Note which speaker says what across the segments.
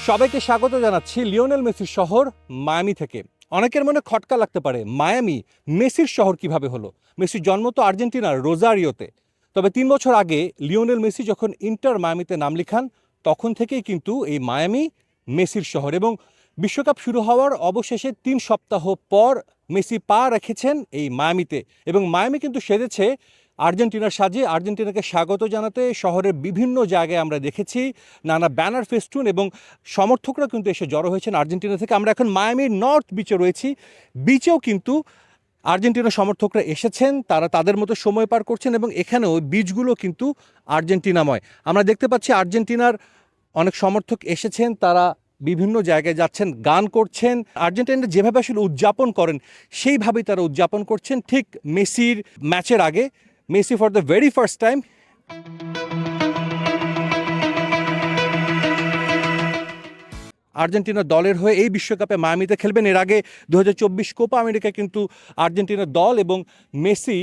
Speaker 1: সবাইকে স্বাগত জানাচ্ছি লিওনেল মেসির শহর মায়ামি থেকে। অনেকের মনে খটকা লাগতে পারে, মায়ামি মেসির শহর কিভাবে হলো? মেসির জন্ম তো আর্জেন্টিনার রোজারিওতে। তবে ৩ বছর আগে লিওনেল মেসি যখন ইন্টার মায়ামিতে নাম লিখান, তখন থেকেই কিন্তু এই মায়ামি মেসির শহর। এবং বিশ্বকাপ শুরু হওয়ার অবশেষে ৩ সপ্তাহ পর মেসি পা রেখেছেন এই মায়ামিতে, এবং মায়ামি কিন্তু সেজেছে আর্জেন্টিনার সাজে। আর্জেন্টিনাকে স্বাগত জানাতে শহরের বিভিন্ন জায়গায় আমরা দেখেছি নানা ব্যানার, ফেস্টুন, এবং সমর্থকরা কিন্তু এসে জড়ো হয়েছেন আর্জেন্টিনা থেকে। আমরা এখন মায়ামির নর্থ বিচে রয়েছি। বিচেও কিন্তু আর্জেন্টিনার সমর্থকরা এসেছেন, তারা তাদের মতো সময় পার করছেন, এবং এখানেও বিচগুলো কিন্তু আর্জেন্টিনাময়। আমরা দেখতে পাচ্ছি আর্জেন্টিনার অনেক সমর্থক এসেছেন, তারা বিভিন্ন জায়গায় যাচ্ছেন, গান করছেন। আর্জেন্টিনা যেভাবে আসলে উদযাপন করেন সেইভাবেই তারা উদযাপন করছেন। ঠিক মেসির ম্যাচের আগে Messi for the very first time Argentina দলের হয়ে এই বিশ্বকাপে মায়ামিতে খেলবেন। এর আগে 2024 কোপা আমেরিকা কিন্তু আর্জেন্টিনার দল এবং মেসি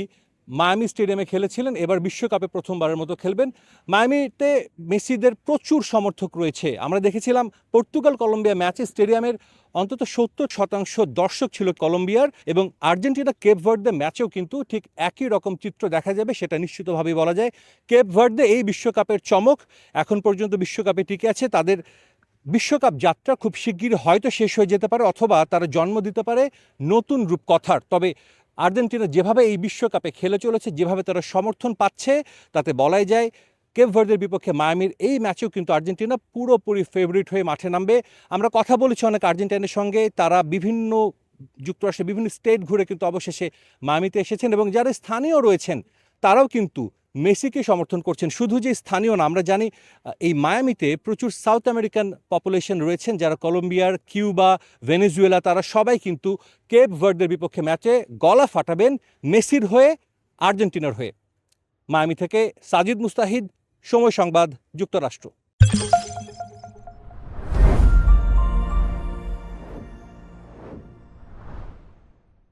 Speaker 1: মায়ামি স্টেডিয়ামে খেলেছিলেন। এবার বিশ্বকাপে প্রথমবারের মতো খেলবেন। মায়ামিতে মেসিদের প্রচুর সমর্থক রয়েছে। আমরা দেখেছিলাম পর্তুগাল কলম্বিয়া ম্যাচে স্টেডিয়ামের অন্তত 70% দর্শক ছিল কলম্বিয়ার, এবং আর্জেন্টিনা কেপ ভার্দে ম্যাচেও কিন্তু ঠিক একই রকম চিত্র দেখা যাবে, সেটা নিশ্চিতভাবেই বলা যায়। কেপ ভার্দে এই বিশ্বকাপের চমক, এখন পর্যন্ত বিশ্বকাপে টিকে আছে। তাদের বিশ্বকাপ যাত্রা খুব শিগগির হয়তো শেষ হয়ে যেতে পারে, অথবা তারা জন্ম দিতে পারে নতুন রূপকথার। তবে আর্জেন্টিনা যেভাবে এই বিশ্বকাপে খেলে চলেছে, যেভাবে তারা সমর্থন পাচ্ছে, তাতে বলাই যায় কেপ ভার্দের বিপক্ষে মায়ামির এই ম্যাচেও কিন্তু আর্জেন্টিনা পুরোপুরি ফেভারিট হয়ে মাঠে নামবে। আমরা কথা বলেছি অনেক আর্জেন্টিনার সঙ্গে, তারা বিভিন্ন যুক্তরাষ্ট্রের বিভিন্ন স্টেট ঘুরে কিন্তু অবশেষে মায়ামিতে এসেছেন, এবং যারা স্থানীয় রয়েছেন তারাও কিন্তু মেসিকে সমর্থন করছেন। শুধু যে স্থানীয় না, আমরা জানি এই মায়ামিতে প্রচুর সাউথ আমেরিকান পপুলেশন রয়েছেন, যারা কলম্বিয়ার, কিউবা, ভেনেজুয়েলা, তারা সবাই কিন্তু কেপ ভার্দের বিপক্ষে ম্যাচে গলা ফাটাবেন মেসির হয়ে, আর্জেন্টিনার হয়ে। মায়ামি থেকে সাজিদ মুস্তাহিদ, সময় সংবাদ, যুক্তরাষ্ট্র।